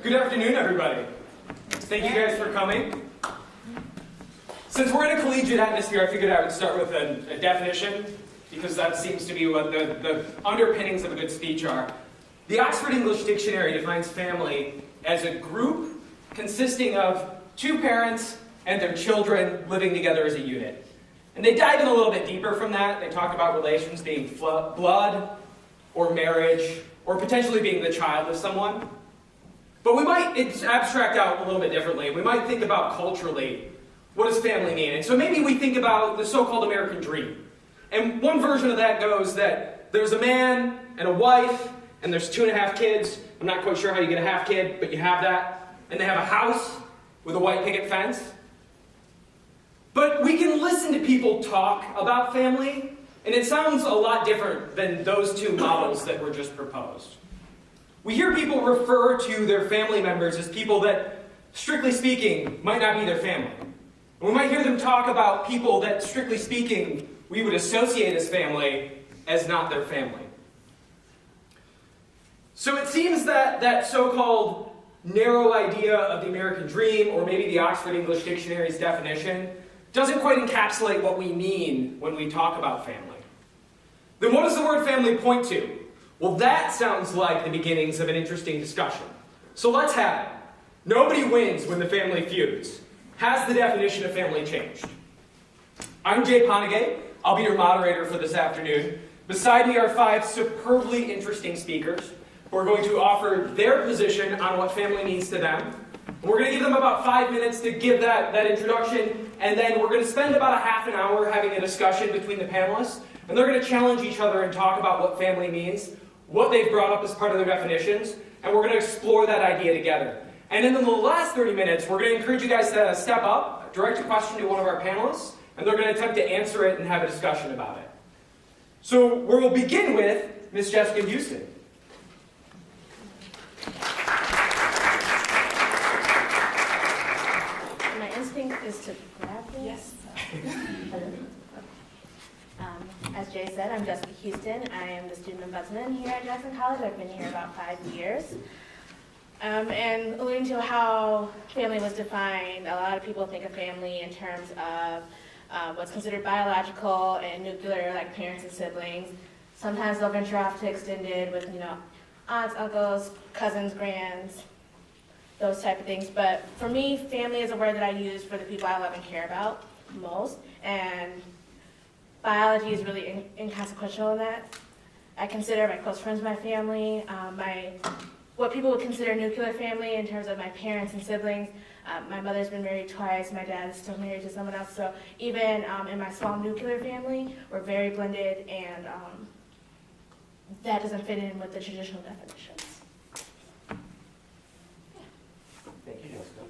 Good afternoon, everybody. Thank you guys for coming. Since we're in a collegiate atmosphere, I figured I would start with a definition, because that seems to be what the underpinnings of a good speech are. The Oxford English Dictionary defines family as a group consisting of two parents and their children living together as a unit. And they dive in a little bit deeper from that. They talk about relations being blood or marriage or potentially being the child of someone. But we might abstract out a little bit differently. We might think about culturally, what does family mean? And so maybe we think about the so-called American dream. And one version of that goes that there's a man and a wife, and there's 2.5 kids. I'm not quite sure how you get a half kid, but you have that. And they have a house with a white picket fence. But we can listen to people talk about family, and it sounds a lot different than those two models that were just proposed. We hear people refer to their family members as people that, strictly speaking, might not be their family. And we might hear them talk about people that, strictly speaking, we would associate as family as not their family. So it seems that that so-called narrow idea of the American dream, or maybe the Oxford English Dictionary's definition, doesn't quite encapsulate what we mean when we talk about family. Then what does the word family point to? Well, that sounds like the beginnings of an interesting discussion. So let's have it. Nobody wins when the family feuds. Has the definition of family changed? I'm Jay Ponegay. I'll be your moderator for this afternoon. Beside me are 5 superbly interesting speakers who are going to offer their position on what family means to them. And we're going to give them about 5 minutes to give that introduction, and then we're going to spend about a half an hour having a discussion between the panelists, and they're going to challenge each other and talk about what family means, what they've brought up as part of their definitions, and we're going to explore that idea together. And then in the last 30 minutes, we're going to encourage you guys to step up, direct a question to one of our panelists, and they're going to attempt to answer it and have a discussion about it. So we'll begin with Ms. Jessica Houston. My instinct is to grab this. Yes. As Jay said, I'm Jessica Houston. I am the student ombudsman here at Jackson College. I've been here about 5 years. And alluding to how family was defined, a lot of people think of family in terms of what's considered biological and nuclear, like parents and siblings. Sometimes they'll venture off to extended with, aunts, uncles, cousins, grands, those type of things. But for me, family is a word that I use for the people I love and care about most. And biology is really inconsequential in that. I consider my close friends my family. What people would consider nuclear family in terms of my parents and siblings. My mother's been married twice. My dad is still married to someone else. So even in my small nuclear family, we're very blended, and that doesn't fit in with the traditional definitions. Thank you, Jessica.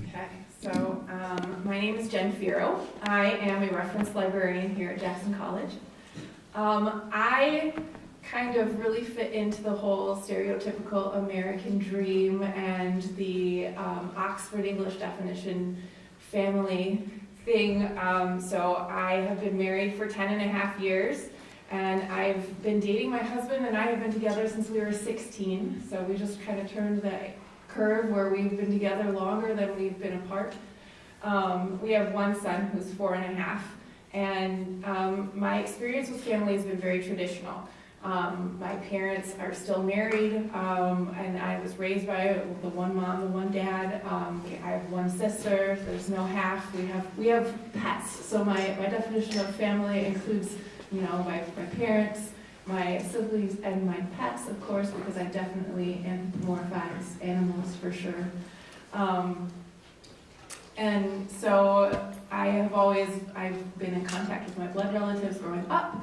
Okay, so my name is Jen Fiero. I am a reference librarian here at Jackson College. I kind of really fit into the whole stereotypical American dream and the Oxford English definition family thing. So I have been married for 10.5 years, and I've been dating my husband, and I have been together since we were 16. So we just kind of turned the curve where we've been together longer than we've been apart. We have one son who's 4.5, and my experience with family has been very traditional. My parents are still married, and I was raised by the one mom, the one dad. I have one sister. There's no half. We have pets. So my definition of family includes, my parents, my siblings, and my pets, of course, because I definitely anthropomorphize animals for sure. And so I've been in contact with my blood relatives growing up.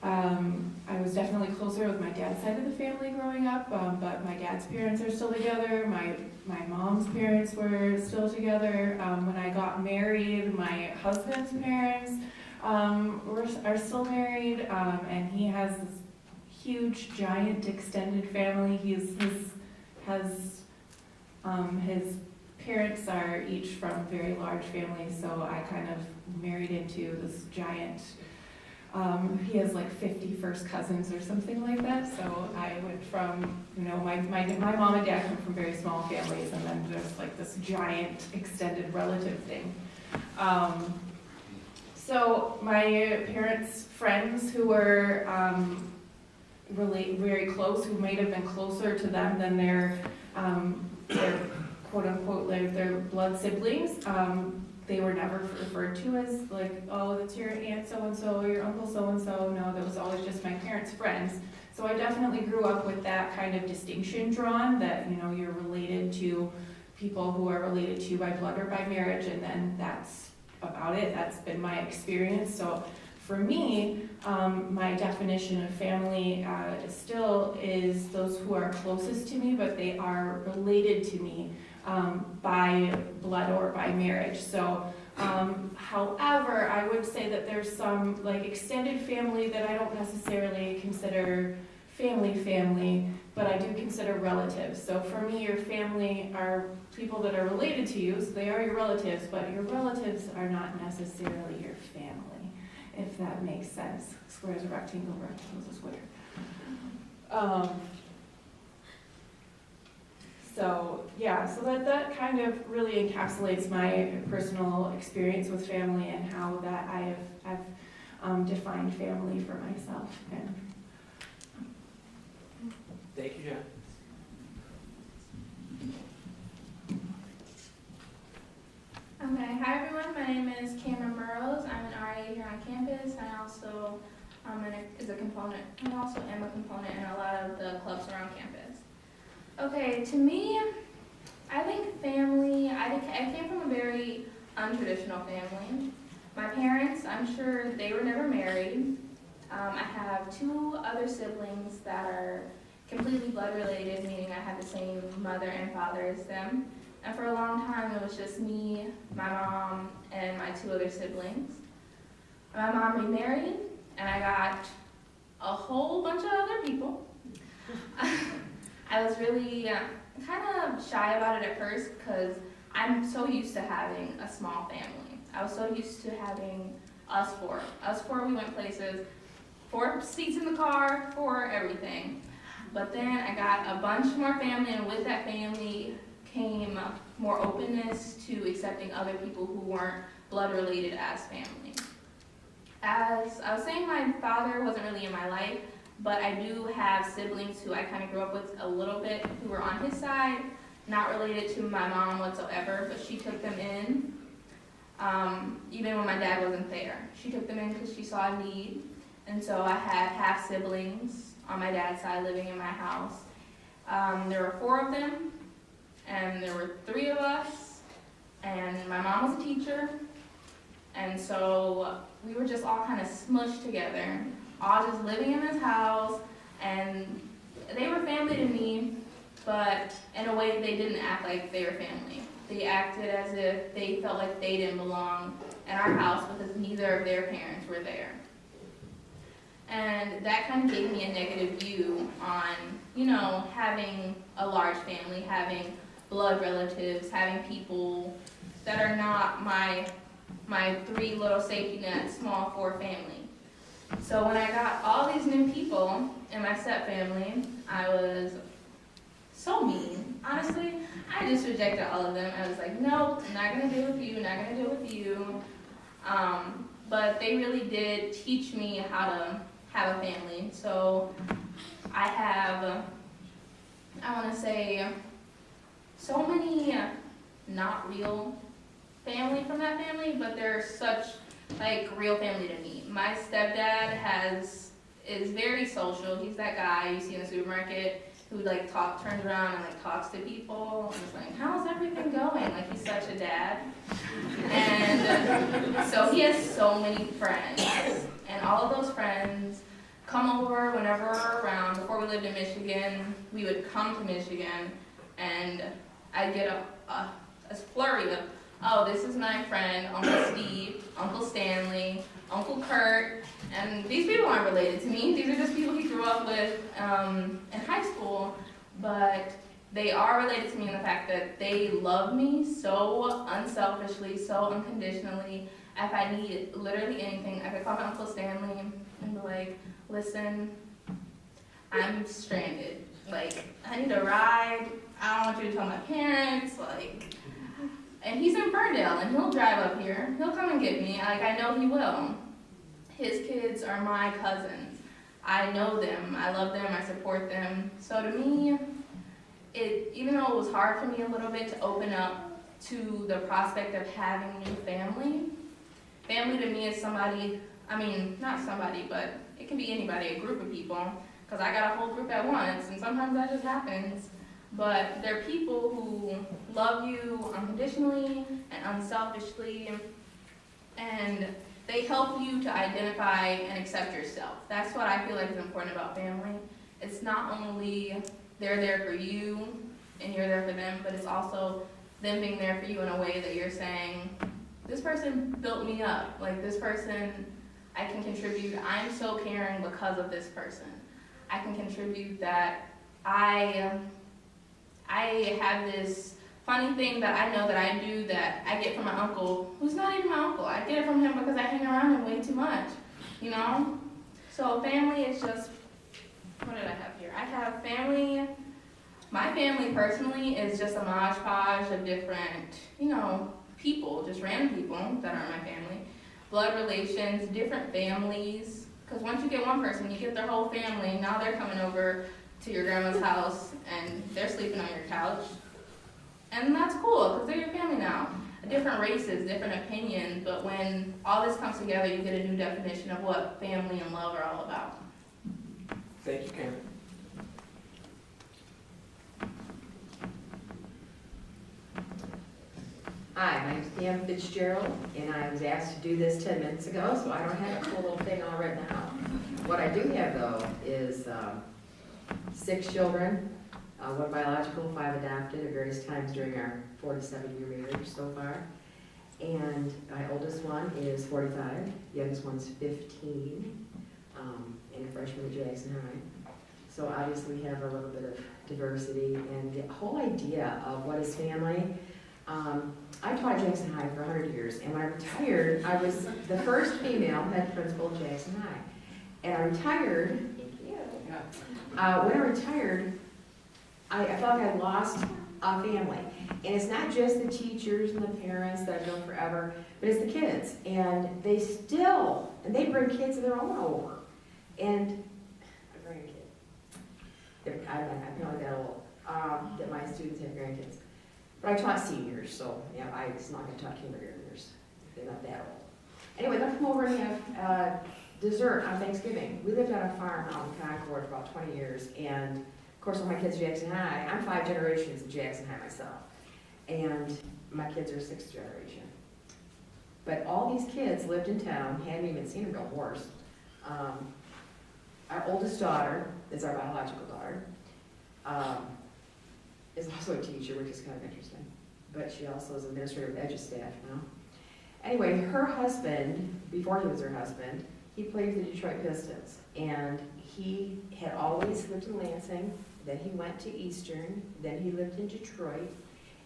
I was definitely closer with my dad's side of the family growing up, but my dad's parents are still together. My mom's parents were still together. When I got married, my husband's parents are still married, and he has this huge, giant, extended family. His parents are each from very large families, so I kind of married into this giant He has like 50 first cousins or something like that. So I went from, my mom and dad come from very small families, and then there's like this giant extended relative thing. So my parents' friends who were very close, who might have been closer to them than their quote unquote, like their blood siblings, they were never referred to as like, oh, that's your aunt so-and-so, or your uncle so-and-so. No, that was always just my parents' friends. So I definitely grew up with that kind of distinction drawn, that, you're related to people who are related to you by blood or by marriage, and then that's about it. That's been my experience. So for me, my definition of family still is those who are closest to me, but they are related to me by blood or by marriage. So, however, I would say that there's some like extended family that I don't necessarily consider family, but I do consider relatives. So for me, your family are people that are related to you, so they are your relatives, but your relatives are not necessarily your family, if that makes sense. Square is a rectangle, rectangle is a square. So that kind of really encapsulates my personal experience with family and how that I've defined family for myself. And Thank you, Jen. Okay, hi everyone, my name is Camryn Burrows. I'm an RA here on campus. I also am a component in a lot of the clubs around campus. Okay, to me, I think family, I came from a very untraditional family. My parents, I'm sure they were never married. I have two other siblings that are completely blood related, meaning I have the same mother and father as them. And for a long time, it was just me, my mom, and my two other siblings. My mom remarried, and I got a whole bunch of other people. I was really kind of shy about it at first because I'm so used to having a small family. I was so used to having us four. Us four, we went places, 4 seats in the car, 4 everything. But then I got a bunch more family, and with that family came more openness to accepting other people who weren't blood related as family. As I was saying, my father wasn't really in my life, but I do have siblings who I kind of grew up with a little bit who were on his side, not related to my mom whatsoever, but she took them in, even when my dad wasn't there. She took them in because she saw a need, and so I had half siblings on my dad's side living in my house. There were 4 of them, and there were 3 of us, and my mom was a teacher, and so we were just all kind of smushed together, all just living in this house, and they were family to me, but in a way they didn't act like they were family. They acted as if they felt like they didn't belong in our house because neither of their parents were there. And that kind of gave me a negative view on, having a large family, having blood relatives, having people that are not my 3 little safety net, small 4 family. So when I got all these new people in my step family, I was so mean. Honestly, I just rejected all of them. I was like, nope, not gonna deal with you, not gonna deal with you. But they really did teach me how to have a family. So I have, I wanna say, so many not real family from that family, but they're such real family to me. My stepdad is very social. He's that guy you see in the supermarket who turns around and talks to people and is like, how's everything going? He's such a dad. And so he has so many friends, and all of those friends come over whenever we're around. Before we lived in Michigan, we would come to Michigan, and I'd get a flurry of, oh, this is my friend, Uncle Steve, Uncle Stanley, Uncle Kurt, and these people aren't related to me. These are just people he grew up with in high school, but they are related to me in the fact that they love me so unselfishly, so unconditionally. If I need literally anything, I could call my Uncle Stanley, and be like, listen, I'm stranded. Like, I need a ride. I don't want you to tell my parents. Like, and he's in Ferndale, and he'll drive up here. He'll come and get me. Like, I know he will. His kids are my cousins. I know them. I love them. I support them. So to me, even though it was hard for me a little bit to open up to the prospect of having new family to me is somebody, I mean, not somebody, but it can be anybody, a group of people, because I got a whole group at once, and sometimes that just happens. But they're people who love you unconditionally and unselfishly, and they help you to identify and accept yourself. That's what I feel like is important about family. It's not only they're there for you and you're there for them, but it's also them being there for you in a way that you're saying, this person built me up. Like, this person, I can contribute. I'm so caring because of this person. I can contribute that I have this funny thing that I know that I do that I get from my uncle, who's not even my uncle. I get it from him because I hang around him way too much, you know? So family is just, what did I have here? I have family. My family personally is just a modge podge of different, you know, people, just random people that aren't my family. Blood relations, different families. Because once you get one person, you get their whole family. Now they're coming over to your grandma's house and they're sleeping on your couch. And that's cool, because they're your family now. Different races, different opinions, but when all this comes together, you get a new definition of what family and love are all about. Thank you, Camryn. Hi, my name's Pam Fitzgerald, and I was asked to do this 10 minutes ago, so I don't have a cool little thing all right now. What I do have, though, is 6 children, 1 biological, 5 adopted at various times during our 47-year marriage so far. And my oldest one is 45, youngest one's 15, and a freshman at Jackson High. So obviously we have a little bit of diversity, and the whole idea of what is family. I taught at Jackson High for 100 years, and when I retired, I was the first female head principal at Jackson High. And I retired, when I retired, I felt like I lost a family. And it's not just the teachers and the parents that I've known forever, but it's the kids. And they bring kids of their own over. And a grandkid. I'm not that old, that my students have grandkids. But I taught seniors, so yeah, I'm not going to talk kindergartners. They're not that old. Anyway, they'll come over and have dessert on Thanksgiving. We lived on a farm out in Concord for about 20 years, and of course, when my kids are Jackson High, I'm 5 generations of Jackson High myself, and my kids are 6th generation. But all these kids lived in town, hadn't even seen a real horse. Our oldest daughter is our biological daughter. Is also a teacher, which is kind of interesting. But she also is administrator of EduStaff now. Anyway, her husband, before he was her husband, he played for the Detroit Pistons. And he had always lived in Lansing, then he went to Eastern, then he lived in Detroit.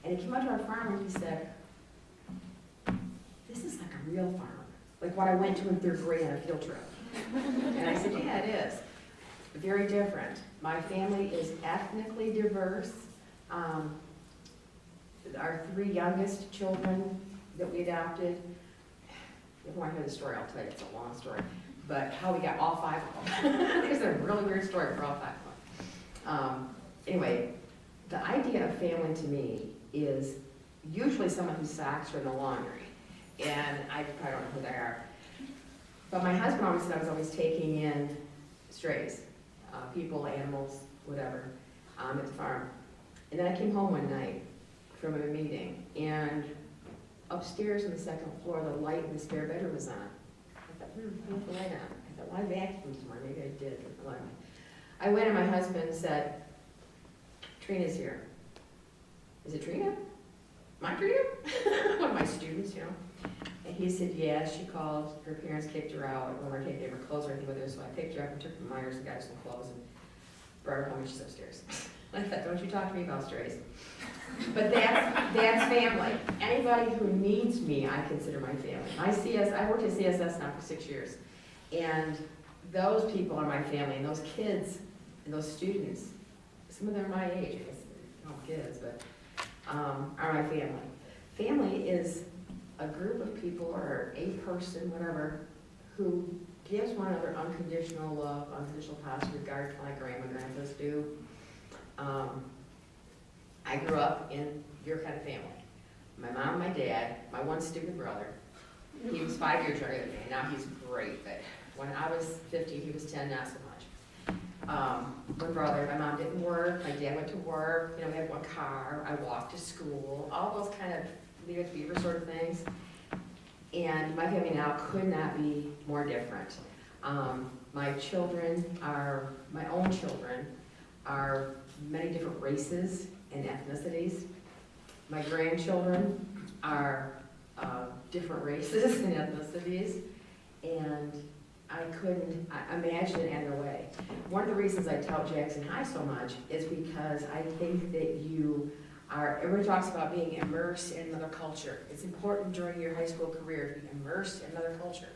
And he came out to our farm and he said, this is like a real farm. Like what I went to in 3rd grade on a field trip. And I said, yeah, it is. Very different. My family is ethnically diverse. Our 3 youngest children that we adopted, if you want to hear the story, I'll tell you, it's a long story, but how we got all 5 of them. There's a really weird story for all 5 of them. Anyway, the idea of family to me is usually someone whose socks are in the laundry, and I probably don't know who they are. But my husband always said I was always taking in strays, people, animals, whatever, at the farm. And then I came home one night from a meeting, and upstairs on the 2nd floor, the light in the spare bedroom was on. I thought, I left the light on. I thought, well, I vacuumed this morning. Maybe I did. I went, and my husband said, Trina's here. Is it Trina? My Trina? One of my students, you know. And he said, yeah, she called. Her parents kicked her out. When we were taking her clothes or anything with her, so I picked her up and took her to Myers and got her some clothes and brought her home, and she's upstairs. I thought, don't you talk to me about strays. But that's family. Anybody who needs me, I consider my family. I worked at CSS now for 6 years. And those people are my family, and those kids and those students, some of them are my age, I guess, not kids, but are my family. Family is a group of people or a person, whatever, who gives one another unconditional love, unconditional positive regard, kind of like grandma and grandpas do. I grew up in your kind of family. My mom, my dad, my one stupid brother. He was 5 years younger than me, now he's great, but when I was 15, he was 10, not so much. My brother, my mom didn't work, my dad went to work, we had one car, I walked to school, all those kind of Leave It to Beaver sort of things. And my family now could not be more different. My children are, my own children, are many different races and ethnicities. My grandchildren are different races and ethnicities, and I couldn't imagine it any other way. One of the reasons I taught Jackson High so much is because I think that you are, everybody talks about being immersed in another culture. It's important during your high school career to be immersed in another culture.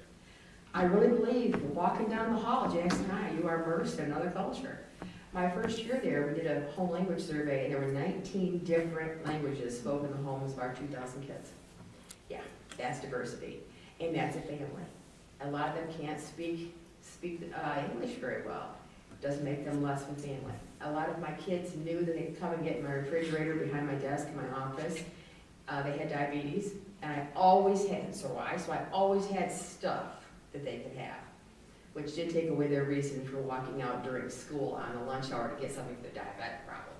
I really believe that walking down the hall at Jackson High, you are immersed in another culture. My first year there, we did a home language survey, and there were 19 different languages spoken in the homes of our 2,000 kids. Yeah, that's diversity, and that's a family. A lot of them can't speak English very well. Doesn't make them less of a family. A lot of my kids knew that they could come and get my refrigerator behind my desk in my office. They had diabetes, and I always had, so I always had stuff that they could have, which did take away their reason for walking out during school on the lunch hour to get something for their diabetic problem.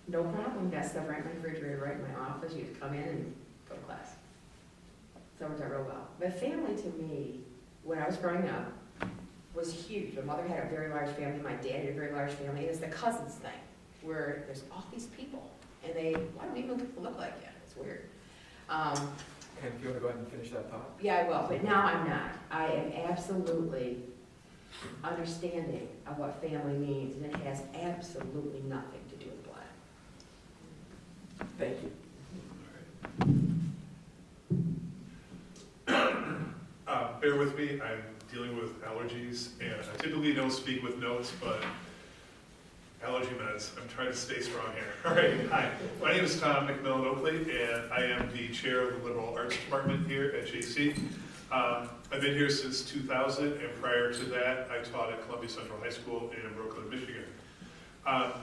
No problem, got stuff right in my refrigerator, right in my office. You just come in and go to class. So it worked out real well. But family to me, when I was growing up, was huge. My mother had a very large family, my dad had a very large family. It's the cousins thing, where there's all these people, and why don't even look like you? It's weird. Okay, if you want to go ahead and finish that thought. Yeah, I will, but now I'm not. I am absolutely understanding of what family means, and it has absolutely nothing to do with blood. Thank you. Bear with me, I'm dealing with allergies, and I typically don't speak with notes, but allergy meds, I'm trying to stay strong here. All right, hi, my name is Todd McMillen-Oakley, and I am the chair of the Liberal Arts Department here at JC. I've been here since 2000, and prior to that, I taught at Columbia Central High School in Brooklyn, Michigan.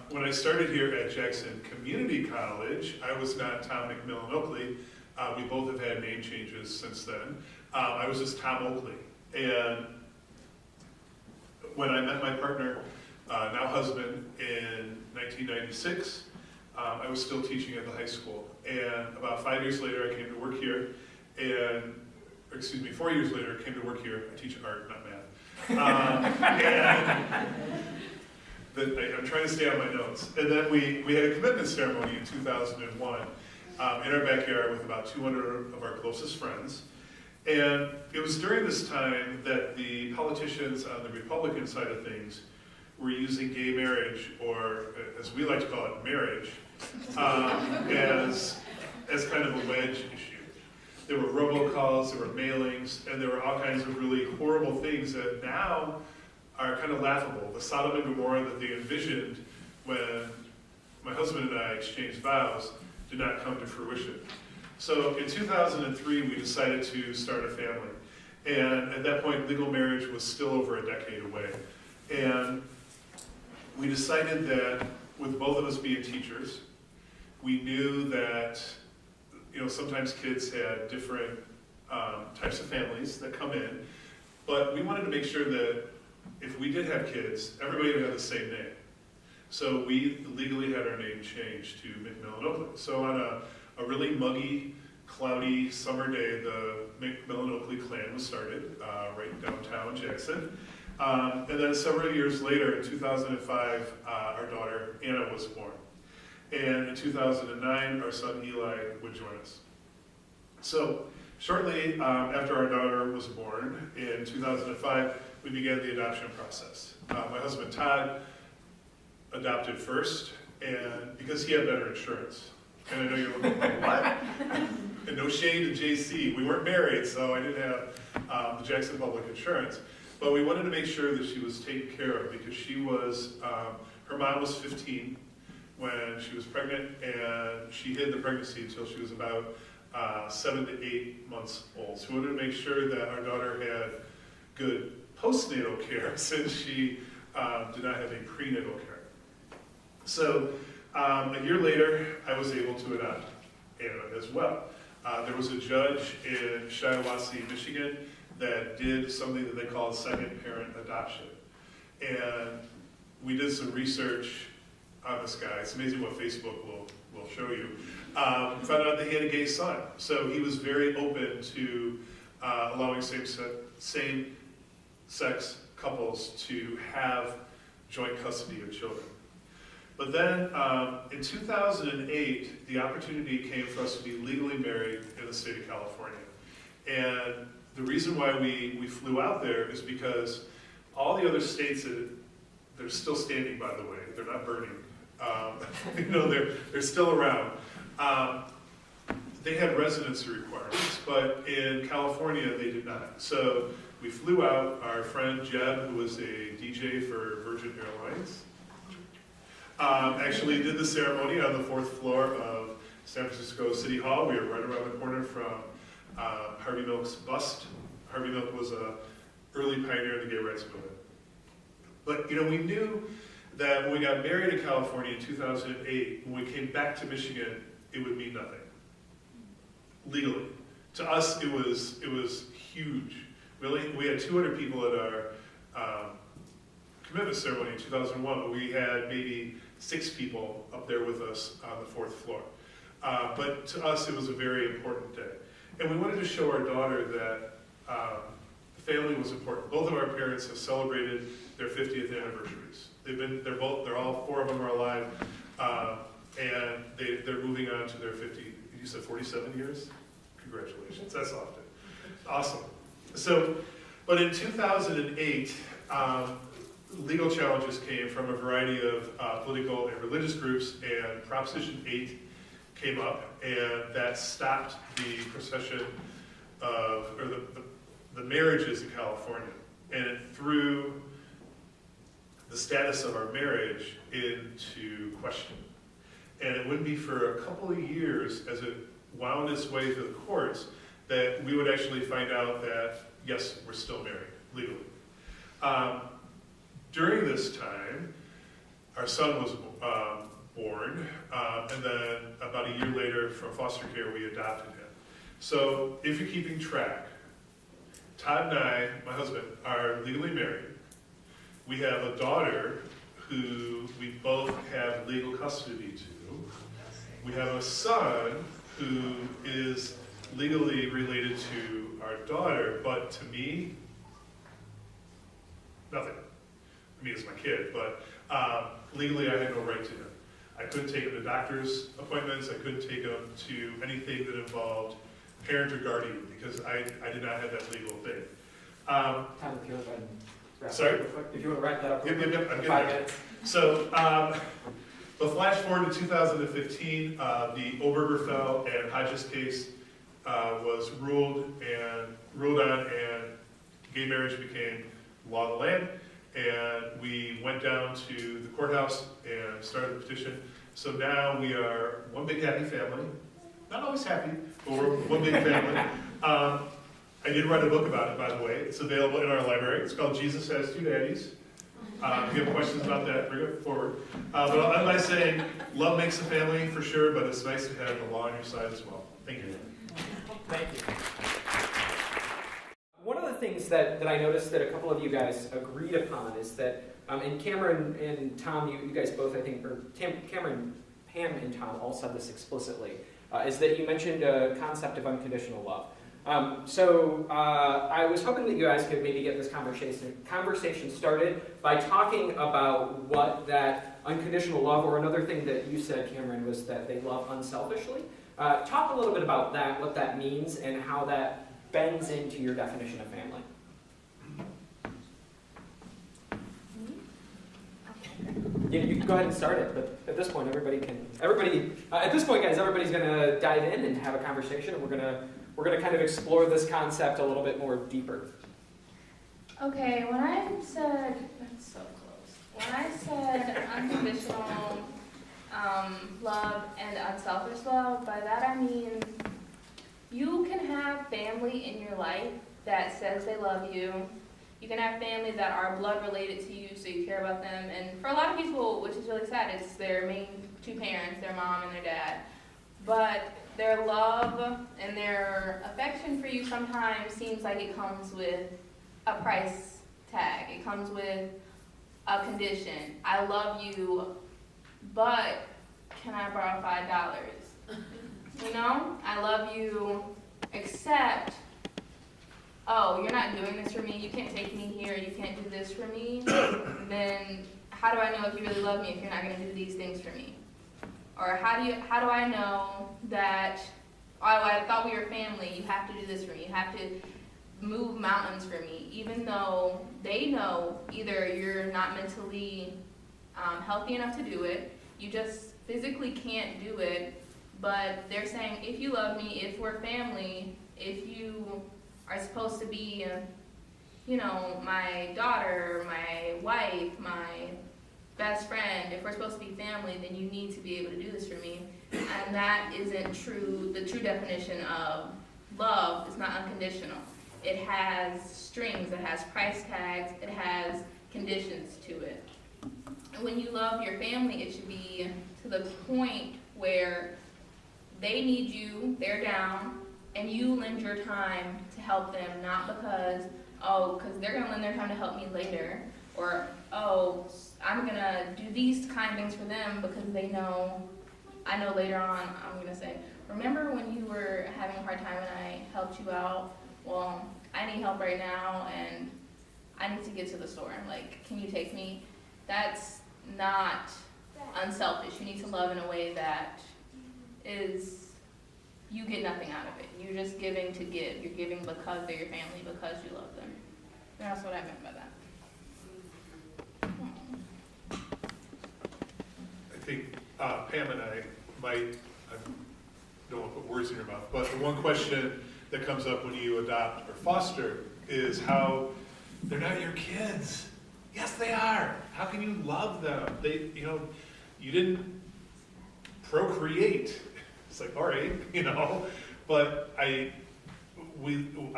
When I started here at Jackson Community College, I was not Tom McMillen-Oakley. We both have had name changes since then. I was just Tom Oakley. And when I met my partner, now husband, in 1996, I was still teaching at the high school. And about 5 years later, I came to work here. And, 4 years later, I came to work here. I teach art, not math. I'm trying to stay on my notes. And then we had a commitment ceremony in 2001 in our backyard with about 200 of our closest friends. And it was during this time that the politicians on the Republican side of things were using gay marriage, or as we like to call it, marriage, as kind of a wedge issue. There were robocalls, there were mailings, and there were all kinds of really horrible things that now are kind of laughable. The Sodom and Gomorrah that they envisioned when my husband and I exchanged vows did not come to fruition. So in 2003, we decided to start a family. And at that point, legal marriage was still over a decade away. And we decided that with both of us being teachers, we knew that sometimes kids had different types of families that come in, but we wanted to make sure that if we did have kids, everybody would have the same name. So we legally had our name changed to McMillen-Oakley. So on a really muggy, cloudy summer day, the McMillen-Oakley clan was started right downtown Jackson. And then several years later, in 2005, our daughter Anna was born. And in 2009, our son Eli would join us. So shortly after our daughter was born, in 2005, we began the adoption process. My husband Todd adopted first, and because he had better insurance. And I know you're looking like, what? And no shade to JC. We weren't married, so I didn't have the Jackson Public Insurance. but we wanted to make sure that she was taken care of because she was, her mom was 15 when she was pregnant, and she hid the pregnancy until she was about 7 to 8 months old. So we wanted to make sure that our daughter had good postnatal care since she did not have a prenatal care. So a year later, I was able to adopt Anna as well. There was a judge in Shiawassee, Michigan, that did something that they called second parent adoption. And we did some research on this guy. It's amazing what Facebook will show you. Found out that he had a gay son. So he was very open to allowing same-sex couples to have joint custody of children. But then in 2008, the opportunity came for us to be legally married in the state of California. And the reason why we flew out there is because all the other states they're still standing, by the way, they're not burning. They're still around. They had residency requirements, but in California they did not. So we flew out. Our friend Jeb, who was a DJ for Virgin Airlines, actually did the ceremony on the 4th floor of San Francisco City Hall. We were right around the corner from Harvey Milk's bust. Harvey Milk was an early pioneer in the gay rights movement. But we knew that when we got married in California in 2008, when we came back to Michigan, it would mean nothing. Legally. To us, it was huge. We had 200 people at our commitment ceremony in 2001, but we had maybe 6 people up there with us on the 4th floor. But to us, it was a very important day. And we wanted to show our daughter that family was important. Both of our parents have celebrated their 50th anniversaries. They're all 4 of them are alive, and they're moving on to their 50. You said 47 years? Congratulations, that's awesome. So, but in 2008, legal challenges came from a variety of political and religious groups, and Proposition 8 came up, and that stopped the procession of, or the marriages in California, and it threw the status of our marriage into question. And it wouldn't be for a couple of years, as it wound its way through the courts, that we would actually find out that, yes, we're still married, legally. During this time, our son was born, and then about a year later, from foster care, we adopted him. So if you're keeping track, Todd and I, my husband, are legally married. We have a daughter who we both have legal custody to. We have a son who is legally related to our daughter, but to me, nothing. I mean, it's my kid, but legally I had no right to him. I couldn't take him to doctor's appointments. I couldn't take him to anything that involved parent or guardian because I did not have that legal thing. Time if you want to wrap that Sorry? up real quick. If you want to wrap that up real quick, Yep, I'm for getting 5 there. minutes. So, but flash forward to 2015, the Obergefell and Hodges case was ruled on, and gay marriage became law of the land. And we went down to the courthouse and started a petition. So now we are one big happy family. Not always happy, but we're one big family. I did write a book about it, by the way. It's available in our library. It's called Jesus Has Two Daddies. If you have questions about that, bring it forward. But I'll end by saying, love makes a family for sure, but it's nice to have the law on your side as well. Thank you. Thank you. One of the things that I noticed that a couple of you guys agreed upon is that, and Camryn and Tom, you guys both, I think, or Camryn, Pam, and Tom all said this explicitly, is that you mentioned a concept of unconditional love. So I was hoping that you guys could maybe get this conversation started by talking about what that unconditional love, or another thing that you said, Camryn, was that they love unselfishly. Talk a little bit about that, what that means, and how that bends into your definition of family. You can go ahead and start it, but at this point, guys, everybody's going to dive in and have a conversation, and we're going to kind of explore this concept a little bit more deeper. Okay, when I said, that's so close. When I said unconditional love and unselfish love, by that I mean you can have family in your life that says they love you. You can have family that are blood related to you, so you care about them. And for a lot of people, which is really sad, it's their main two parents, their mom and their dad. But their love and their affection for you sometimes seems like it comes with a price tag. It comes with a condition. I love you, but can I borrow $5? You know, I love you, except, oh, you're not doing this for me, you can't take me here, you can't do this for me, then how do I know if you really love me if you're not going to do these things for me? Or how do I know that, oh, I thought we were family, you have to do this for me, you have to move mountains for me, even though they know either you're not mentally healthy enough to do it, you just physically can't do it, but they're saying, if you love me, if we're family, if you are supposed to be, you know, my daughter, my wife, my best friend, if we're supposed to be family, then you need to be able to do this for me. And that isn't true. The true definition of love is not unconditional. It has strings, it has price tags, it has conditions to it. And when you love your family, it should be to the point where they need you, they're down, and you lend your time to help them, not because, oh, because they're going to lend their time to help me later, or, oh, I'm going to do these kind of things for them because they know, I know later on, I'm going to say, remember when you were having a hard time and I helped you out? Well, I need help right now, and I need to get to the store. Like, can you take me? That's not unselfish. You need to love in a way that is, you get nothing out of it. You're just giving to give. You're giving because they're your family, because you love them. And that's what I meant by that. I think Pam and I don't want to put words in your mouth, but the one question that comes up when you adopt or foster is how they're not your kids. Yes, they are. How can you love them? You didn't procreate. It's like, all right, but I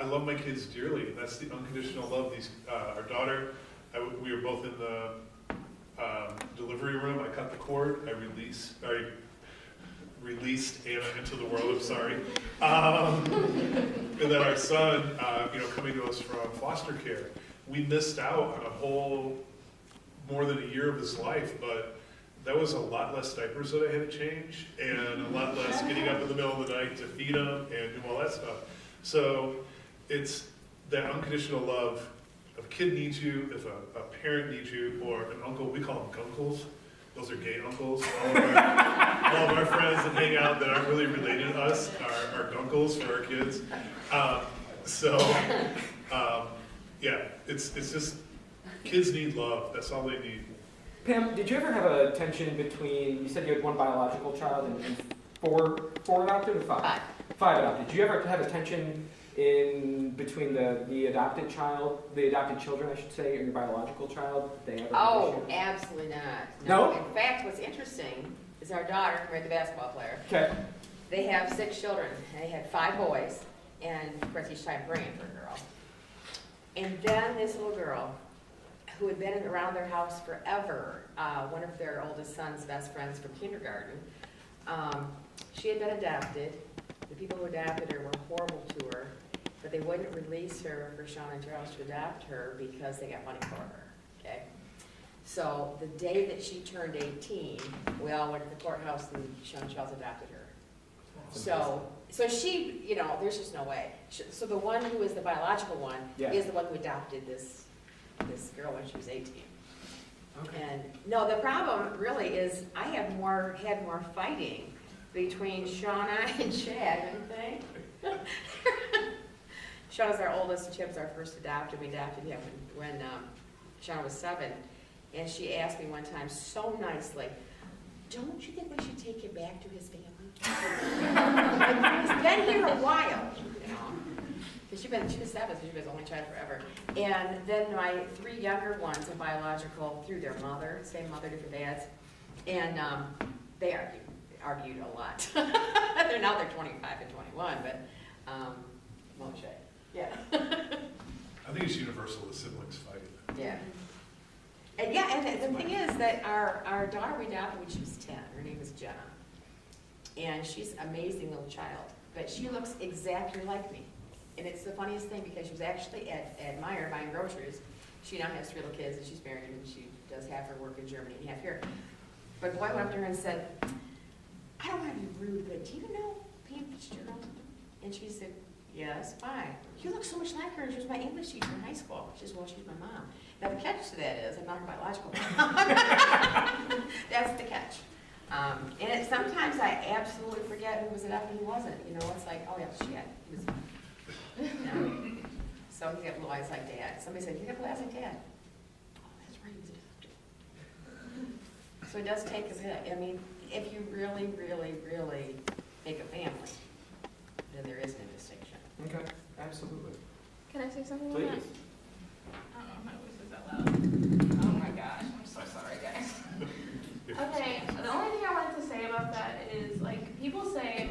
love my kids dearly, and that's the unconditional love. Our daughter, we were both in the delivery room. I cut the cord. I released Anna into the world. I'm sorry. And then our son, coming to us from foster care, we missed out on a whole more than a year of his life, but that was a lot less diapers that I had to change, and a lot less getting up in the middle of the night to feed him and do all that stuff. So it's that unconditional love. If a kid needs you, if a parent needs you, or an uncle, we call them gunkles. Those are gay uncles. All of our friends that hang out that aren't really related to us are gunkles for our kids. Yeah, it's just, kids need love. That's all they need. Pam, did you ever have a tension between, you said you had one biological child and four adopted or five? Five adopted. Did you ever have a tension in between the adopted children, I should say, and your biological child? Did they ever have Oh, issues? absolutely not. No? In fact, what's interesting is our daughter, married the basketball player. Okay. They have 6 children. They had 5 boys, and of course each time praying for a girl. And then this little girl, who had been around their house forever, one of their oldest son's best friends from kindergarten, she had been adopted. The people who adopted her were horrible to her, but they wouldn't release her for Sean and Charles to adopt her because they got money for her, okay? So the day that she turned 18, we all went to the courthouse and Sean and Charles adopted her. So she, there's just no way. So the one who is the biological one is the one who adopted this girl when she was 18. Okay. And no, the problem really is I had more fighting between Shauna and Chad, don't you think? Shauna's our oldest, and Chip's our first adopted. We adopted him when Shauna was 7. And she asked me one time so nicely, don't you think we should take him back to his family? He's been here a while, because Because she was 7, so she was only child forever. And then my 3 younger ones are biological through their mother, same mother, different dads. And they argued a lot. They're 25 and 21, but Moshe. Yeah. I think it's universal that siblings fight. Yeah. And yeah, and the thing is that our daughter we adopted when she was 10. Her name is Jenna. And she's an amazing little child, but she looks exactly like me. And it's the funniest thing because she was actually at Meijer buying groceries. She now has 3 little kids and she's married and she does half her work in Germany and half here. But the boy went up to her and said, I don't want to be rude, but do you know Pam Fitzgerald? And she said, yes, why? You look so much like her. She was my English teacher in high school. She said, well, she's my mom. Now the catch to that is, I'm not her biological mom. That's the catch. And sometimes I absolutely forget who was it up and who wasn't. You know, it's like, oh yeah, shit. He was, you know. So he's got blue eyes like Dad. Somebody said, you got blue eyes like Dad. Oh, that's right, he was adopted. So it does take a bit. I mean, if you really, really, really make a family, then there is no distinction. Okay, absolutely. Can I say something about that? Please. I don't know if my voice is that loud. Oh my gosh, I'm so sorry, guys. Okay, the only thing I wanted to say about that is, like, people say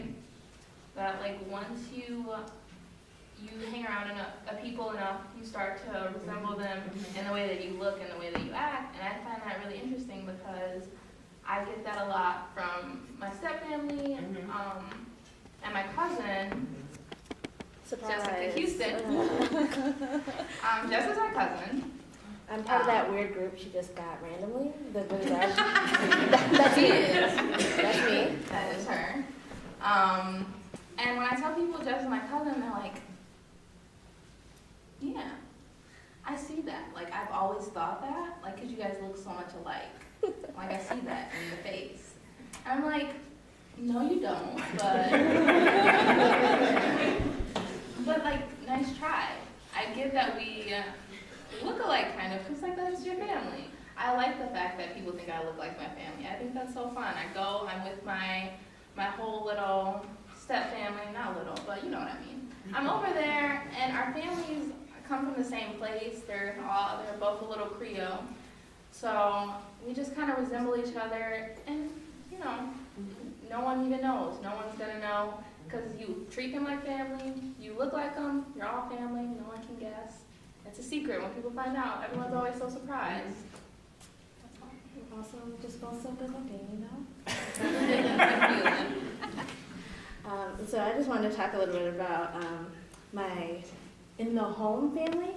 that, like, once you hang around people enough, you start to resemble them in the way that you look and the way that you act, and I find that really interesting because I get that a lot from my stepfamily, and my cousin, Surprise. Jessica Houston. Jess is our cousin. I'm part of that weird group she just got randomly. The bizarre. That's me. That's me. That is her. And when I tell people Jess is my cousin, they're like, yeah, I see that. Like, I've always thought that, like, because you guys look so much alike. Like, I see that in your face. And I'm like, no, you don't, but like, nice try. I get that we look alike, kind of, because, like, that's your family. I like the fact that people think I look like my family. I think that's so fun. I'm with my whole little step family, not little, but you know what I mean. I'm over there, and our families come from the same place. They're both a little Creole. So we just kind of resemble each other, and, you know, no one even knows. No one's going to know, because you treat them like family, you look like them, you're all family, no one can guess. It's a secret. When people find out, everyone's always so surprised. That's all. You also just feel so good looking, you know? So I just wanted to talk a little bit about my in-the-home family.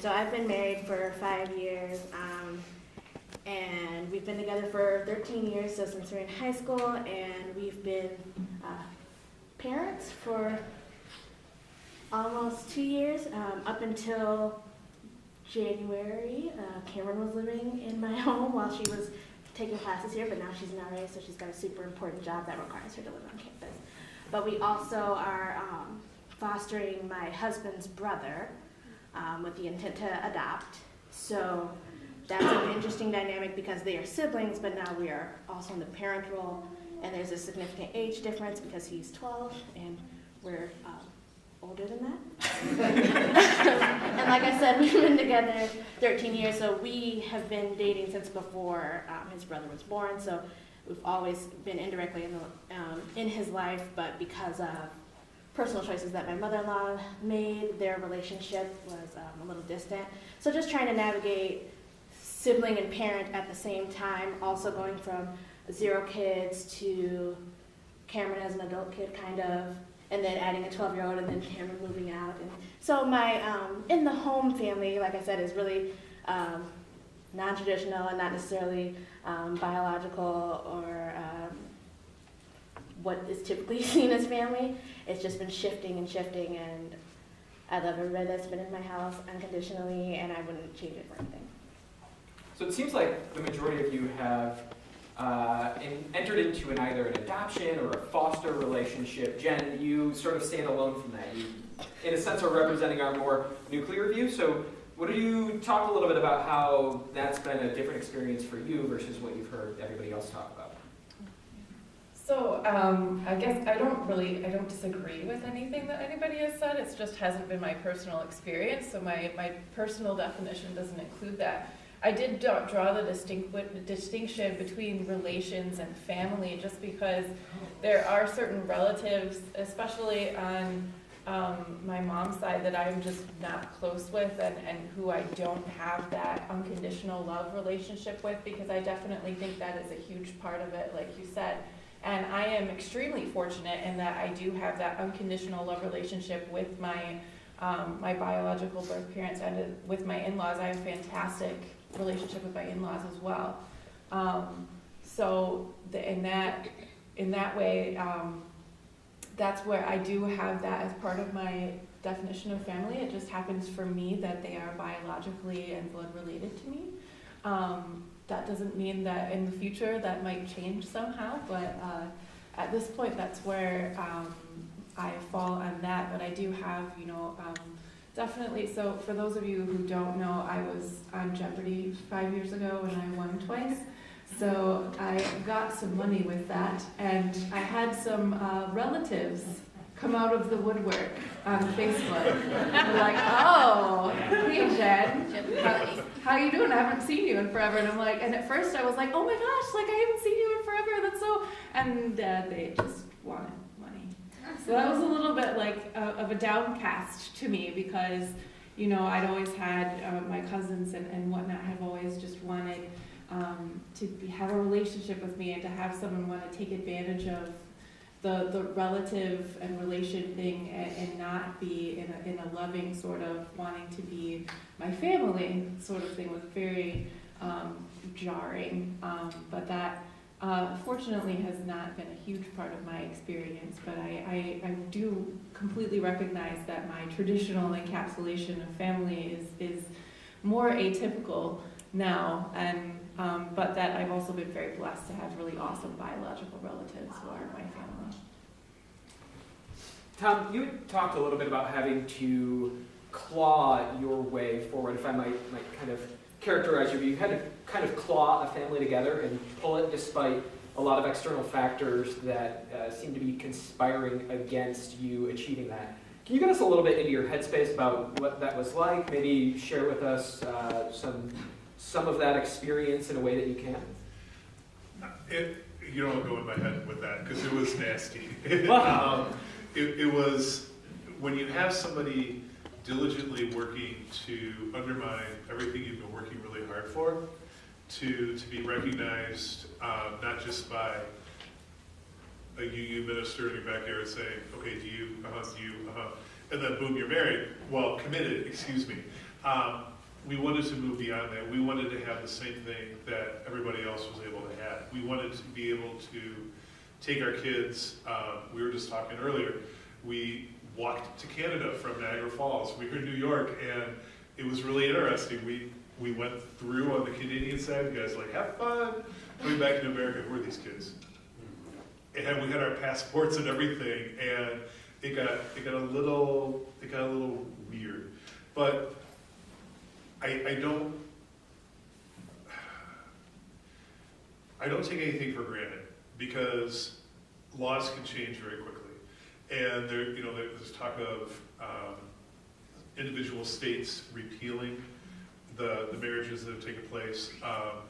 So I've been married for 5 years, and we've been together for 13 years, so since we're in high school, and we've been parents for almost 2 years, up until January. Camryn was living in my home while she was taking classes here, but now she's an RA, so she's got a super important job that requires her to live on campus. But we also are fostering my husband's brother with the intent to adopt. So that's an interesting dynamic because they are siblings, but now we are also in the parent role, and there's a significant age difference because he's 12 and we're older than that. And like I said, we've been together 13 years, so we have been dating since before his brother was born, so we've always been indirectly in his life, but because of personal choices that my mother-in-law made, their relationship was a little distant. So just trying to navigate sibling and parent at the same time, also going from 0 kids to Camryn as an adult kid, kind of, and then adding a 12-year-old, and then Camryn moving out. And so my in-the-home family, like I said, is really non-traditional and not necessarily biological or what is typically seen as family. It's just been shifting and shifting, and I love everybody that's been in my house unconditionally, and I wouldn't change it for anything. So it seems like the majority of you have entered into either an adoption or a foster relationship. Jen, you sort of stand alone from that. You, in a sense, are representing our more nuclear view. So would you talk a little bit about how that's been a different experience for you versus what you've heard everybody else talk about? So, I guess I don't disagree with anything that anybody has said. It just hasn't been my personal experience. So my personal definition doesn't include that. I did draw the distinction between relations and family, just because there are certain relatives, especially on my mom's side, that I'm just not close with, and who I don't have that unconditional love relationship with, because I definitely think that is a huge part of it, like you said. And I am extremely fortunate in that I do have that unconditional love relationship with my my biological birth parents, and with my in-laws. I have a fantastic relationship with my in-laws as well. In that way, that's where I do have that as part of my definition of family. It just happens for me that they are biologically and blood related to me. That doesn't mean that in the future that might change somehow, but at this point, that's where I fall on that. But I do have, definitely. So for those of you who don't know, I was on Jeopardy 5 years ago and I won twice. So I got some money with that, and I had some relatives come out of the woodwork on Facebook. They're like, "Oh, hey Jen, how you doing? I haven't seen you in forever." And I'm like, and at first I was like, "Oh my gosh, like I haven't seen you in forever. That's so," and they just wanted money. So that was a little bit like of a downcast to me, because I'd always had my cousins and whatnot have always just wanted to have a relationship with me, and to have someone want to take advantage of the relative and relation thing, and not be in a loving sort of wanting to be my family sort of thing was very jarring. But that fortunately has not been a huge part of my experience. But I do completely recognize that my traditional encapsulation of family is more atypical now, and but that I've also been very blessed to have really awesome biological relatives who are my family. Tom, you had talked a little bit about having to claw your way forward, if I might kind of characterize your view. You had to kind of claw a family together and pull it despite a lot of external factors that seem to be conspiring against you achieving that. Can you get us a little bit into your headspace about what that was like? Maybe share with us some of that experience in a way that you can? You don't go in my head with that, because it was nasty. It was, when you have somebody diligently working to undermine everything you've been working really hard for, to be recognized not just by a UU minister in your backyard saying, "Okay, do you, and then boom, you're married. Well, committed, excuse me. We wanted to move beyond that. We wanted to have the same thing that everybody else was able to have. We wanted to be able to take our kids. We were just talking earlier. We walked to Canada from Niagara Falls. We were in New York, and it was really interesting. We went through on the Canadian side. You guys like, have fun. Coming back to America, who are these kids? And we had our passports and everything, and it got a little weird. But I don't take anything for granted, because laws can change very quickly, and there's talk of individual states repealing the marriages that have taken place.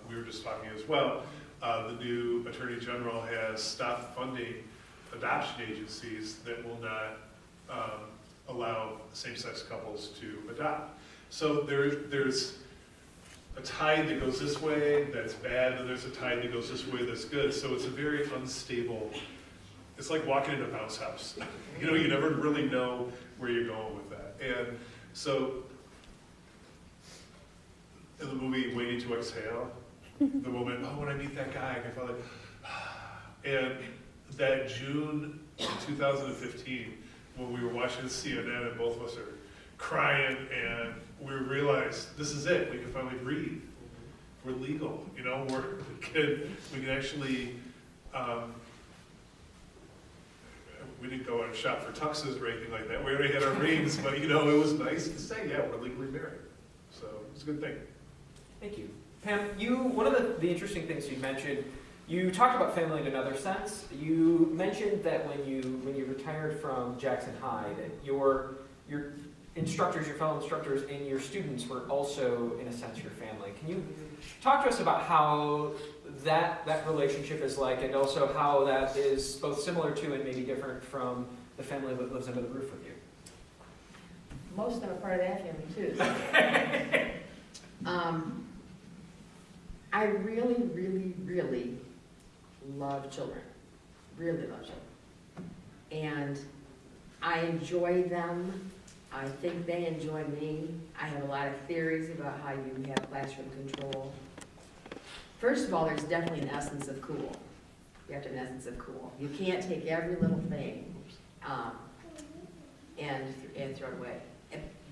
We were just talking as well. The new Attorney General has stopped funding adoption agencies that will not allow same-sex couples to adopt. So there's a tide that goes this way that's bad, and there's a tide that goes this way that's good. So it's a very unstable, it's like walking in a bounce house. You never really know where you're going with that. And so in the movie Waiting to Exhale, the woman, when I meet that guy, I felt like, and that June 2015, when we were watching CNN and both of us are crying, and we realized this is it. We can finally breathe. We're legal. We can actually. We didn't go and shop for tuxes or anything like that. We already had our rings, but it was nice to say, yeah, we're legally married. So it's a good thing. Thank you. Pam, one of the interesting things you mentioned You talked about family in another sense. You mentioned that when you retired from Jackson High, that your instructors, your fellow instructors, and your students were also, in a sense, your family. Can you talk to us about how that relationship is like, and also how that is both similar to and maybe different from the family that lives under the roof with you? Most of them are part of that family too. I really, really, really love children. Really love children. And I enjoy them. I think they enjoy me. I have a lot of theories about how you have classroom control. First of all, there's definitely an essence of cool. You have to have an essence of cool. You can't take every little thing and throw it away.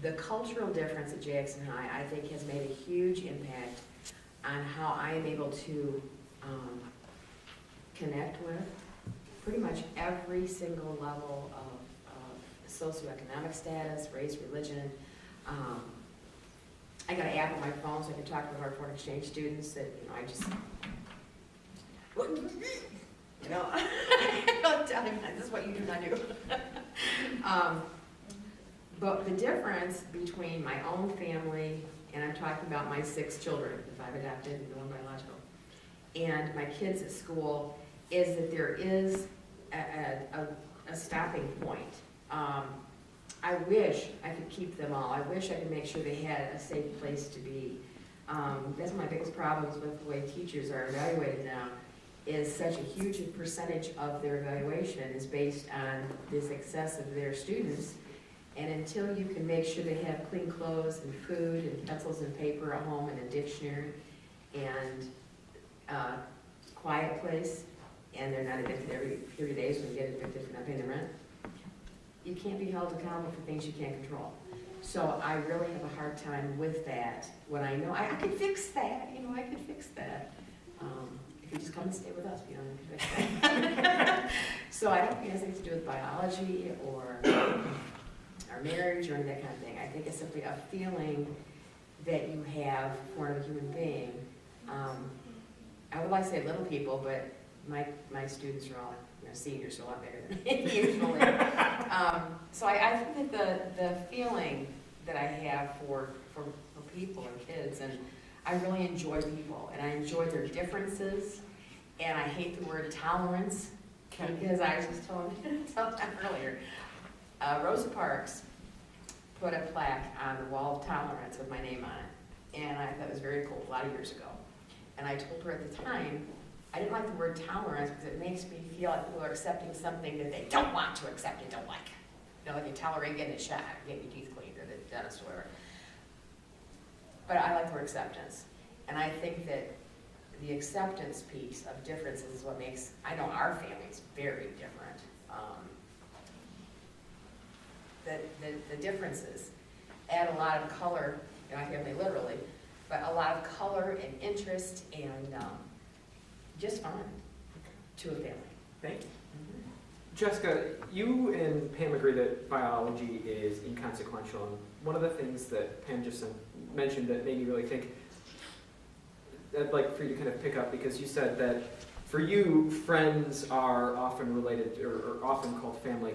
The cultural difference at Jackson High, I think, has made a huge impact on how I am able to connect with pretty much every single level of socioeconomic status, race, religion. I got an app on my phone so I can talk to our foreign exchange students that, I just, I'll tell them, this is what you do not do. But the difference between my own family, and I'm talking about my 6 children, the 5 adopted and the 1 biological, and my kids at school, is that there is a stopping point. I wish I could keep them all. I wish I could make sure they had a safe place to be. That's one of my biggest problems with the way teachers are evaluated now, is such a huge percentage of their evaluation is based on the success of their students. And until you can make sure they have clean clothes and food and pencils and paper at home and a dictionary and a quiet place, and they're not evicted every 30 days when they get evicted for not paying the rent, you can't be held accountable for things you can't control. So I really have a hard time with that when I know I could fix that, I could fix that. If you just come and stay with us, you can fix that. So I don't think it has anything to do with biology or our marriage or any of that kind of thing. I think it's simply a feeling that you have for another human being. I would like to say little people, but my students are all seniors, so a lot bigger than me usually. So I think that the feeling that I have for people and kids, and I really enjoy people, and I enjoy their differences, and I hate the word tolerance, because I was just told them earlier, Rosa Parks put a plaque on the wall of tolerance with my name on it, and I thought it was very cool a lot of years ago. And I told her at the time, I didn't like the word tolerance because it makes me feel like people are accepting something that they don't want to accept and don't like. Like you tolerate getting a shot, getting your teeth cleaned, or the dentist, or whatever. But I like the word acceptance. And I think that the acceptance piece of differences is what makes, I know our family is very different. The differences add a lot of color, in my family literally, but a lot of color and interest and just fun to a family. Thank you. Jessica, you and Pam agree that biology is inconsequential. And one of the things that Pam just mentioned that made me really think, I'd like for you to kind of pick up, because you said that for you, friends are often related or often called family.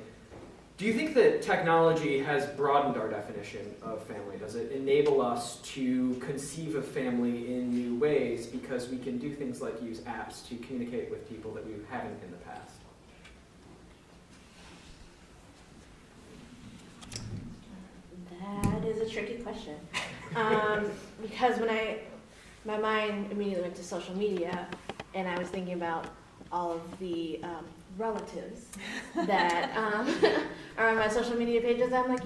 Do you think that technology has broadened our definition of family? Does it enable us to conceive of family in new ways because we can do things like use apps to communicate with people that we haven't in the past? That is a tricky question. Because my mind immediately went to social media, and I was thinking about all of the relatives that are on my social media pages. I'm like,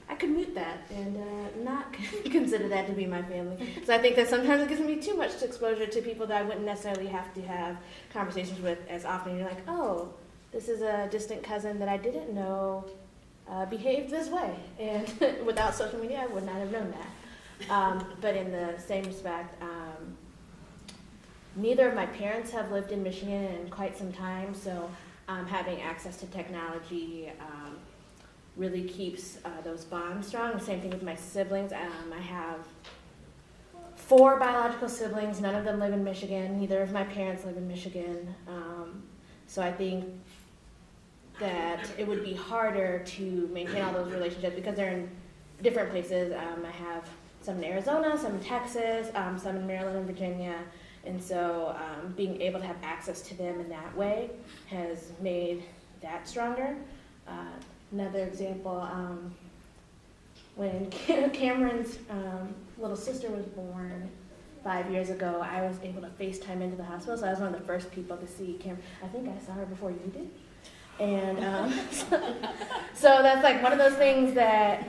I could mute that and not consider that to be my family. So I think that sometimes it gives me too much exposure to people that I wouldn't necessarily have to have conversations with as often. You're like, oh, this is a distant cousin that I didn't know behaved this way. And without social media, I would not have known that. But in the same respect, neither of my parents have lived in Michigan in quite some time, so having access to technology really keeps those bonds strong. The same thing with my siblings. I have 4 biological siblings. None of them live in Michigan. Neither of my parents live in Michigan. So I think that it would be harder to maintain all those relationships because they're in different places. I have some in Arizona, some in Texas, some in Maryland and Virginia. And so being able to have access to them in that way has made that stronger. Another example, when Camryn's little sister was born 5 years ago, I was able to FaceTime into the hospital, so I was one of the first people to see Camryn. I think I saw her before you did. And so that's like one of those things that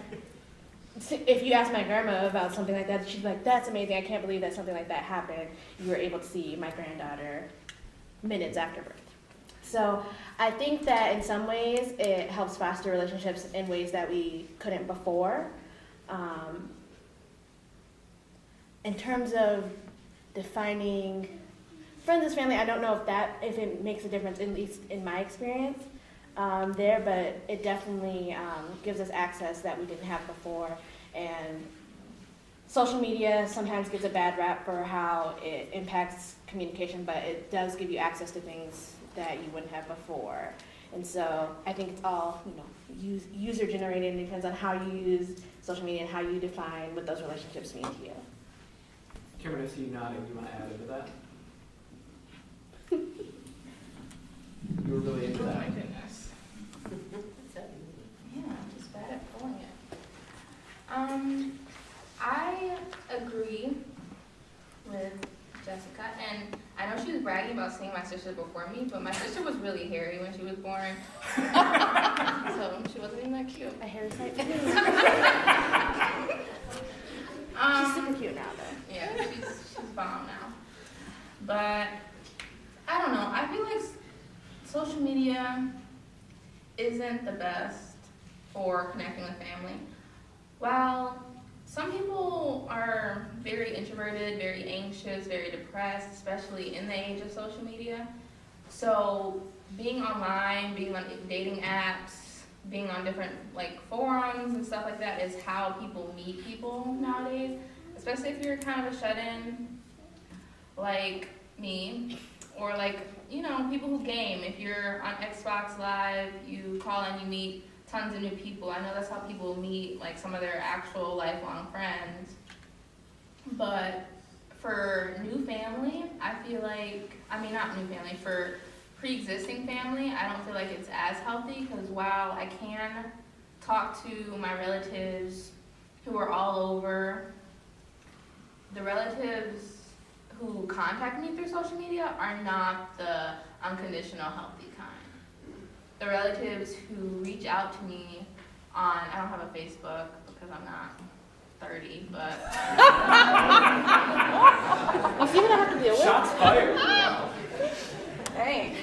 if you ask my grandma about something like that, she's like, that's amazing, I can't believe that something like that happened. You were able to see my granddaughter minutes after birth. So I think that in some ways it helps foster relationships in ways that we couldn't before. In terms of defining friends as family, I don't know if it makes a difference, at least in my experience there, but it definitely gives us access that we didn't have before. And social media sometimes gets a bad rap for how it impacts communication, but it does give you access to things that you wouldn't have before. And so I think it's all, user generated, and it depends on how you use social media and how you define what those relationships mean to you. Camryn, I see you nodding. You want to add into that? You were really into Oh that. my goodness. Yeah, I'm just bad at pulling it. I agree with Jessica, and I know she was bragging about seeing my sister before me, but my sister was really hairy when she was born, so she wasn't even that cute. A hairy type. She's super cute now, though. Yeah, she's bomb now. But I don't know. I feel like social media isn't the best for connecting with family. While some people are very introverted, very anxious, very depressed, especially in the age of social media. So being online, being on dating apps, being on different forums and stuff like that is how people meet people nowadays. Especially if you're kind of a shut-in like me, or people who game. If you're on Xbox Live, you call and you meet tons of new people. I know that's how people meet some of their actual lifelong friends. But for new family, I feel not new family, for pre-existing family, I don't feel like it's as healthy, because while I can talk to my relatives who are all over, the relatives who contact me through social media are not the unconditional healthy kind. The relatives who reach out to me on, I don't have a Facebook because I'm not 30, but You see what I have to deal with? Shots fired. Hey.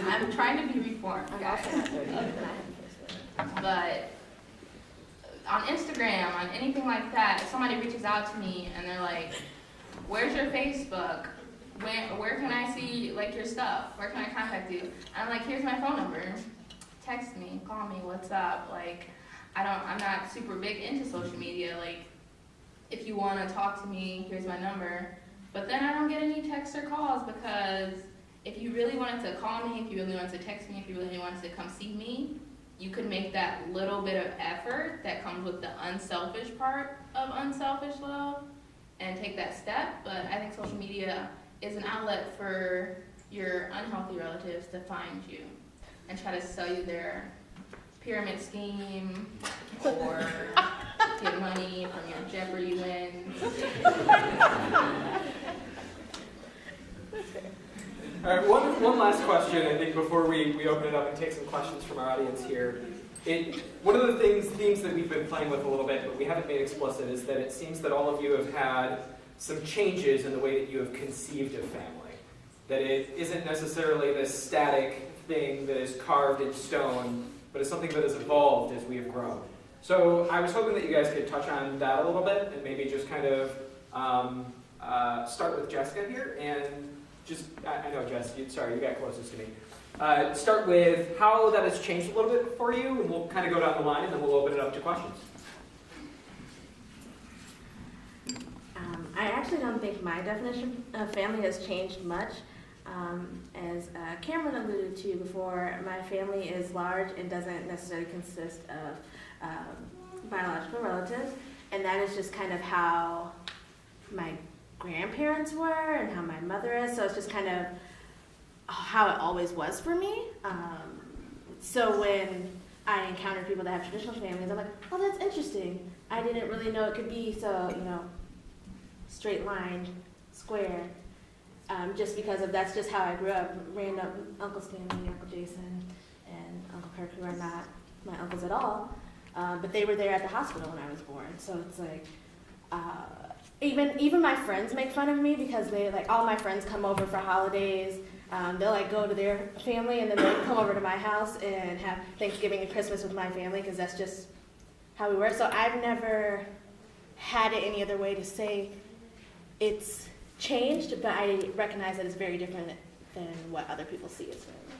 I'm trying to be reformed, I'm guys. also not 30, and I have a Facebook. But on Instagram, on anything like that, if somebody reaches out to me and they're like, where's your Facebook? Where can I see your stuff? Where can I contact you? And I'm like, here's my phone number. Text me, call me, what's up? I'm not super big into social media. If you want to talk to me, here's my number. But then I don't get any texts or calls, because if you really wanted to call me, if you really wanted to text me, if you really wanted to come see me, you could make that little bit of effort that comes with the unselfish part of unselfish love and take that step. But I think social media is an outlet for your unhealthy relatives to find you and try to sell you their pyramid scheme or get money from your Jeopardy wins. All right, one last question, I think, before we open it up and take some questions from our audience here. One of the themes that we've been playing with a little bit, but we haven't made explicit, is that it seems that all of you have had some changes in the way that you have conceived of family. That it isn't necessarily this static thing that is carved in stone, but it's something that has evolved as we have grown. So I was hoping that you guys could touch on that a little bit, and maybe just kind of start with Jessica here, and I know, Jess, you got closest to me. Start with how that has changed a little bit for you, and we'll kind of go down the line, and then we'll open it up to questions. actually don't think my definition of family has changed much. As Cameron alluded to before, my family is large and doesn't necessarily consist of biological relatives, and that is just kind of how my grandparents were and how my mother is, so it's just kind of how it always was for me. So when I encounter people that have traditional families, I'm like, oh, that's interesting. I didn't really know it could be so, straight line, square. Just because of that's just how I grew up. Random Uncle Stanley, Uncle Jason, and Uncle Kirk, who are not my uncles at all, but they were there at the hospital when I was born. So it's like, even my friends make fun of me because they all my friends come over for holidays. They'll go to their family and then they come over to my house and have Thanksgiving and Christmas with my family because that's just how we were. So I've never had it any other way to say it's changed, but I recognize that it's very different than what other people see as family.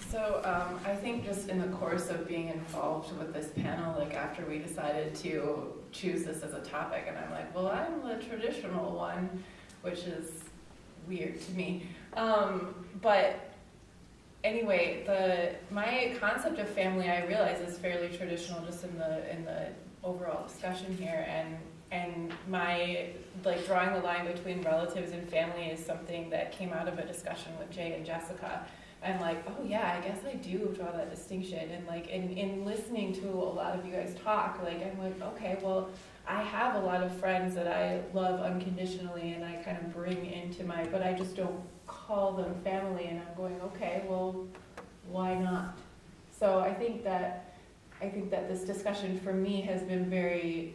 So I think just in the course of being involved with this panel, after we decided to choose this as a topic, and I'm like, well, I'm the traditional one, which is weird to me. But anyway, my concept of family, I realize, is fairly traditional just in the overall discussion here, and my drawing the line between relatives and family is something that came out of a discussion with Jay and Jessica. And oh yeah, I guess I do draw that distinction. And in listening to a lot of you guys talk, I'm like, okay, well, I have a lot of friends that I love unconditionally and I kind of bring into but I just don't call them family, and I'm going, okay, well, why not? So I think that this discussion for me has been very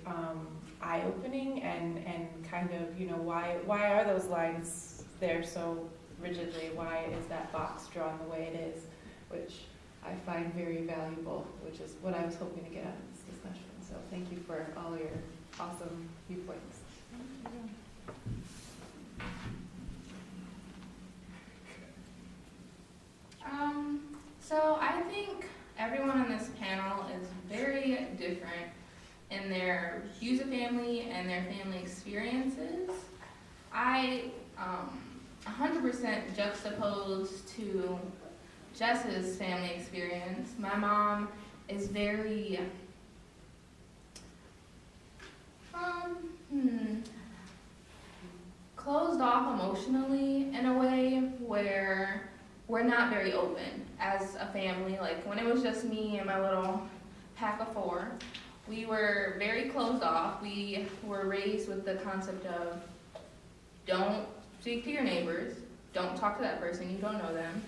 eye-opening and kind of, why are those lines there so rigidly? Why is that box drawn the way it is? Which I find very valuable, which is what I was hoping to get out of this discussion. So thank you for all your awesome viewpoints. So I think everyone on this panel is very different in their views of family and their family experiences. I 100% juxtaposed to Jess's family experience. My mom is very closed off emotionally in a way where we're not very open as a family. When it was just me and my little pack of four, we were very closed off. We were raised with the concept of don't speak to your neighbors, don't talk to that person, you don't know them,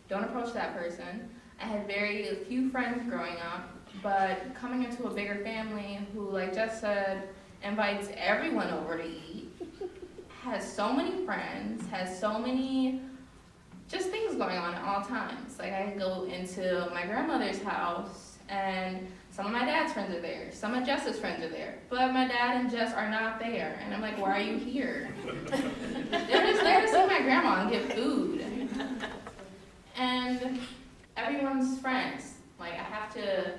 don't approach that person. I had very few friends growing up, but coming into a bigger family who, like Jess said, invites everyone over to eat, has so many friends, has so many just things going on at all times. I could go into my grandmother's house and some of my dad's friends are there, some of Jess's friends are there, but my dad and Jess are not there. And I'm like, why are you here? They're just there to see my grandma and get food. And everyone's friends. I have to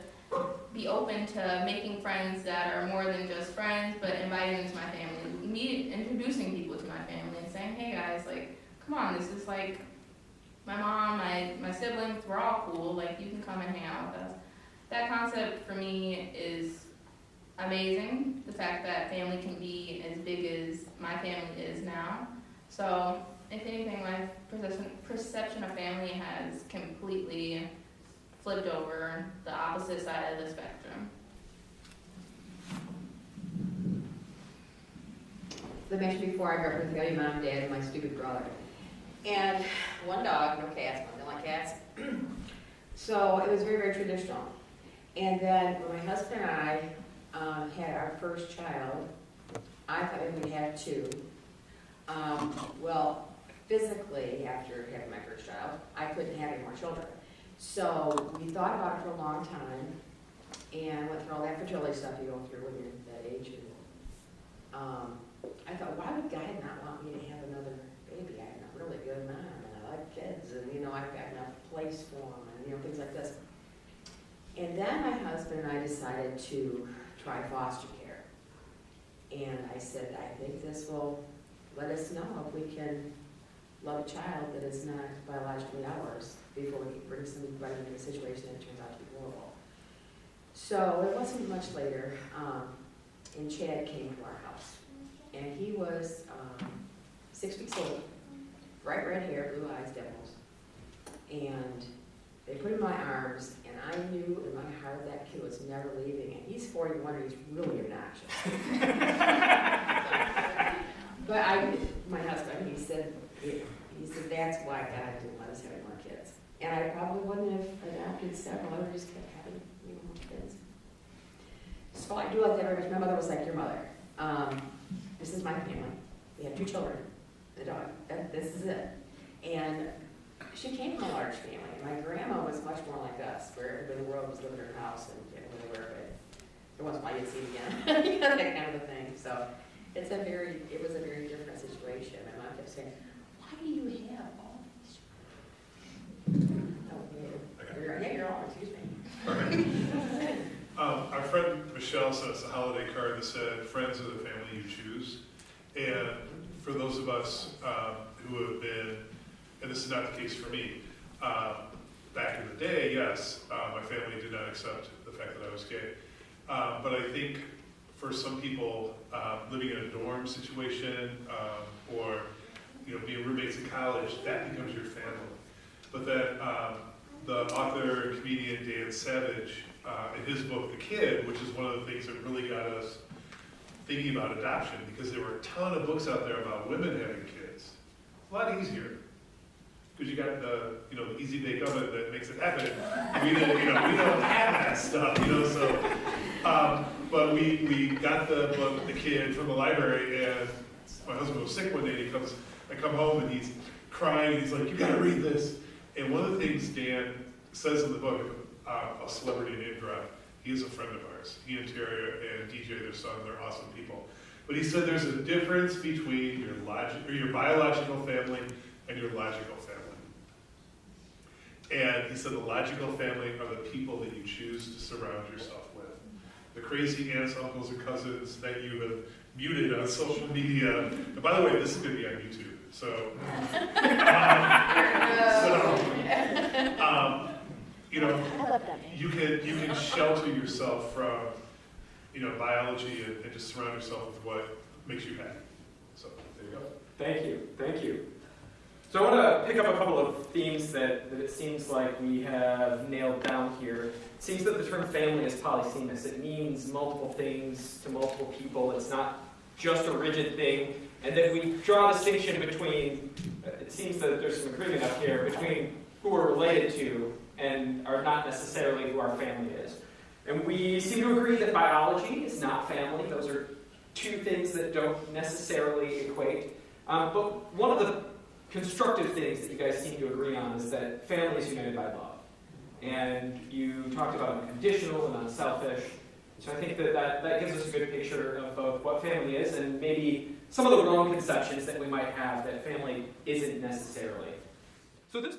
be open to making friends that are more than just friends, but inviting them to my family, introducing people to my family and saying, hey guys, come on, this is my mom, my siblings, we're all cool, you can come and hang out with us. That concept for me is amazing, the fact that family can be as big as my family is now. So, if anything, my perception of family has completely flipped over the opposite side of the spectrum. I mentioned before, I grew up with my mom, dad, and my stupid brother. And one dog, no cats, I don't like cats. So it was very, very traditional. And then when my husband and I had our first child, I thought maybe we'd have two. Well, physically, after having my first child, I couldn't have any more children. So we thought about it for a long time and went through all that fertility stuff you go through when you're that age. And, I thought, why would God not want me to have another baby? I'm a really good mom, and I like kids, and I've got enough place for them, and things like this. And then my husband and I decided to try foster care. And I said, I think this will let us know if we can love a child that is not biologically ours before we bring somebody into a situation that turns out to be horrible. So it wasn't much later, and Chad came to our house. And he was 6 weeks old, bright red hair, blue eyes, dimples. And they put him in my arms, and I knew in my heart that kid was never leaving. And he's 41, and he's really obnoxious. But my husband, he said, that's why God didn't let us have any more kids. And I probably wouldn't have adopted several. I would have just kept having more kids. So I do love that very much. My mother was like your mother. This is my family. We have 2 children, the dog. This is it. And she came from a large family. My grandma was much more like us, where everybody in the world was living in her house and where they were, but there wasn't why you'd see it again. You know, that kind of a thing. So it was a very different situation. My mom kept saying, why do you have all these children? Oh, you're on, excuse me. Our friend Michelle sent us a holiday card that said, friends are the family you choose. And for those of us who have been, and this is not the case for me, back in the day, yes, my family did not accept the fact that I was gay. But I think for some people, living in a dorm situation, or being roommates in college, that becomes your family. But then the author and comedian Dan Savage, in his book, The Kid, which is one of the things that really got us thinking about adoption, because there were a ton of books out there about women having kids. A lot easier, because you got the easy bake oven that makes it happen. We don't have that stuff, so. But we got the book, The Kid, from the library, and my husband was sick one day, and I come home and he's crying, and he's like, you gotta read this. And one of the things Dan says in the book, a celebrity named Drug, he is a friend of ours. He and Terry and DJ, their son, they're awesome people. But he said there's a difference between your biological family and your logical family. And he said the logical family are the people that you choose to surround yourself with. The crazy aunts, uncles, and cousins that you have muted on social media. And by the way, this is going to be on YouTube. So, you can shelter yourself from, biology and just surround yourself with what makes you happy. So there you go. Thank you. So I want to pick up a couple of themes that it seems like we have nailed down here. It seems that the term family is polysemous. It means multiple things to multiple people. It's not just a rigid thing. And then we draw a distinction between, it seems that there's some agreement up here, between who we're related to and are not necessarily who our family is. And we seem to agree that biology is not family. Those are 2 things that don't necessarily equate. But one of the constructive things that you guys seem to agree on is that family is united by love. And you talked about unconditional and unselfish. So I think that gives us a good picture of both what family is and maybe some of the wrong conceptions that we might have that family isn't necessarily. So this